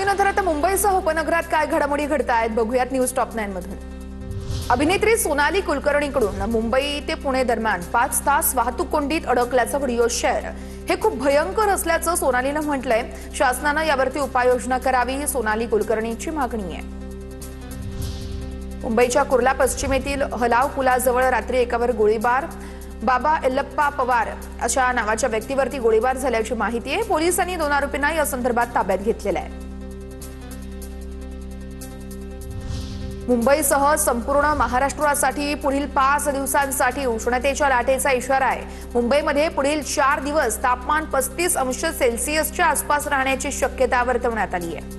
बातमीनंतर आता मुंबईसह उपनगरात काय घडामोडी घडतायत बघूयात न्यूज टॉप 9 मधून। अभिनेत्री सोनाली कुलकर्णीकडून मुंबई ते पुणे दरम्यान 5 तास वाहतूक कोंडीत अडकल्याचा व्हिडिओ शेअर हे खूप भयंकर असल्याचं सोनालीनं म्हटलंय। शासनानं यावरती उपाययोजना करावी ही सोनाली कुलकर्णीची मागणी आहे। मुंबईच्या कुर्ला पश्चिमेतील हलाव पुलाजवळ रात्री एकावर गोळीबार, बाबा एल्लप्पा पवार अशा नावाच्या व्यक्तीवरती गोळीबार झाल्याची माहिती आहे। पोलिसांनी 2 आरोपींना या संदर्भात ताब्यात घेतलेलं आहे। मुंबईसह संपूर्ण महाराष्ट्रासाठी पुढील 5 दिवसांसाठी उष्णतेच्या लाटेचा इशारा आहे। मुंबईमध्ये पुढील 4 दिवस तापमान 35 अंश सेल्सिअसच्या आसपास राहण्याची शक्यता वर्तवण्यात आली आहे।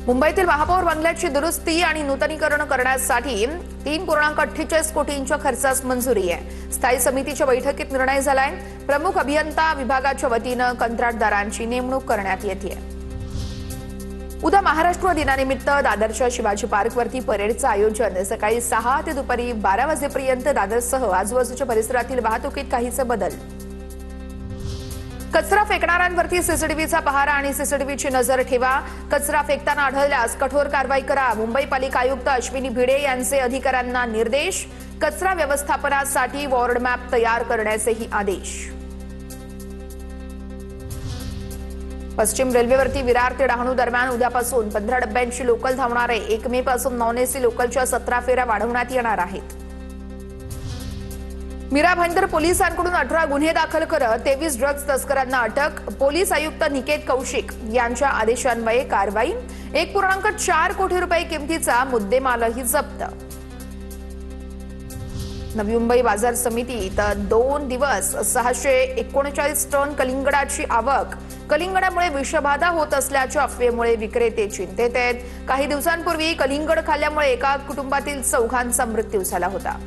मुंबईतील महापौर बंगल्याची दुरुस्ती आणि नूतनीकरण करण्यासाठी 3.48 कोटींच्या खर्चास मंजुरी आहे। स्थायी समितीच्या बैठकीत निर्णय झालाय। प्रमुख अभियंता विभागाच्या वतीनं कंत्राटदारांची नेमणूक करण्यात येते। उद्या महाराष्ट्र दिनानिमित्त दादरच्या शिवाजी पार्कवरती परेडचं आयोजन सकाळी 6 ते दुपारी 12 वाजेपर्यंत। दादरसह आजूबाजूच्या परिसरातील वाहतुकीत काहीसे बदल। कचरा फेकणाऱ्यांवरती सीसीटीव्हीचा पहारा आणि सीसीटीव्हीची नजर ठेवा। कचरा फेकताना आढळल्यास कठोर कारवाई करा। मुंबई पालिका आयुक्त अश्विनी भिडे यांचे अधिकाऱ्यांना निर्देश। कचरा व्यवस्थापनासाठी वॉर्ड मॅप तयार करण्याचेही आदेश। पश्चिम रेल्वेवरती विरार ते डहाणू दरम्यान उद्यापासून 15 डब्यांची लोकल धावणार आहे। 1 मे पासून नॉन एसी लोकलच्या 17 फेऱ्या वाढवण्यात येणार आहेत। मीरा भाईंदर पोलिसांकडून 18 गुन्हे दाखल करत 23 ड्रग्ज तस्करांना अटक। पोलीस आयुक्त निकेत कौशिक यांच्या आदेशान्वये कारवाई। 1.4 कोटी रुपये किमतीचा मुद्देमालही जप्त। नवी मुंबई बाजार समितीत 2 दिवस 639 टन कलिंगडाची आवक। कलिंगडामुळे विषबाधा होत असल्याच्या अफवेमुळे विक्रेते चिंतेत आहेत। काही दिवसांपूर्वी कलिंगड खाल्ल्यामुळे एका कुटुंबातील 4 मृत्यू झाला होता।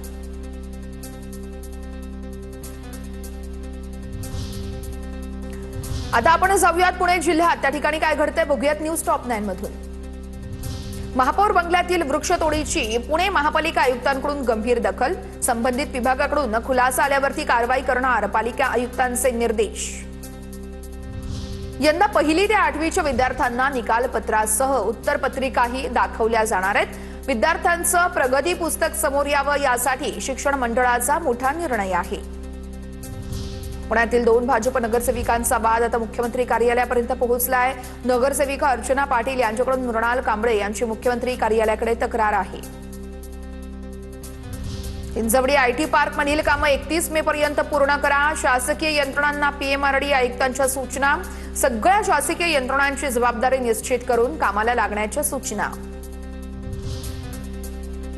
आता आपण जाऊयात पुणे जिल्ह्यात, त्या ठिकाणी काय घडतंय बघूयात न्यूज टॉप 9 मधून। महापौर बंगल्यातील वृक्षतोडीची पुणे महापालिका आयुक्तांकडून गंभीर दखल। संबंधित विभागाकडून खुलासा आल्यावरती कारवाई करणार पालिका आयुक्तांचे निर्देश। यंदा 1ली ते 8वीच्या विद्यार्थ्यांना निकालपत्रासह उत्तरपत्रिकाही दाखवल्या जाणार आहेत। विद्यार्थ्यांचं प्रगती पुस्तक समोर यावं यासाठी शिक्षण मंडळाचा मोठा निर्णय आहे। पुण्यातील 2 भाजप नगरसेविकांचा वाद आता मुख्यमंत्री कार्यालयापर्यंत पोहोचलाय। नगरसेविका अर्चना पाटील यांच्याकडून मृणाल कांबळे यांची मुख्यमंत्री कार्यालयाकडे तक्रार आहे। हिंजवडी आयटी पार्क मधील कामं 31 मे पर्यंत पूर्ण करा। शासकीय यंत्रणांना पीएमआरडी आयुक्तांच्या सूचना। सगळ्या शासकीय यंत्रणांची जबाबदारी निश्चित करून कामाला लागण्याच्या सूचना।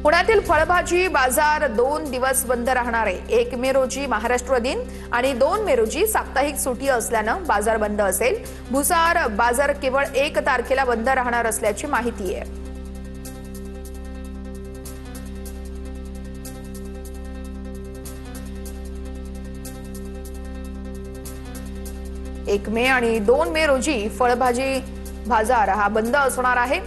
पुण्यातील फळभाजी बाजार 2 दिवस बंद राहणार आहे। 1 मे रोजी महाराष्ट्र दिन आणि 2 मे रोजी साप्ताहिक सुट्टी असल्यानं बाजार बंद असेल। भुसार बाजार केवळ 1 तारखेला बंद राहणार असल्याची माहिती आहे। 1 मे आणि 2 मे रोजी फळभाजी बाजार हा बंद असणार आहे।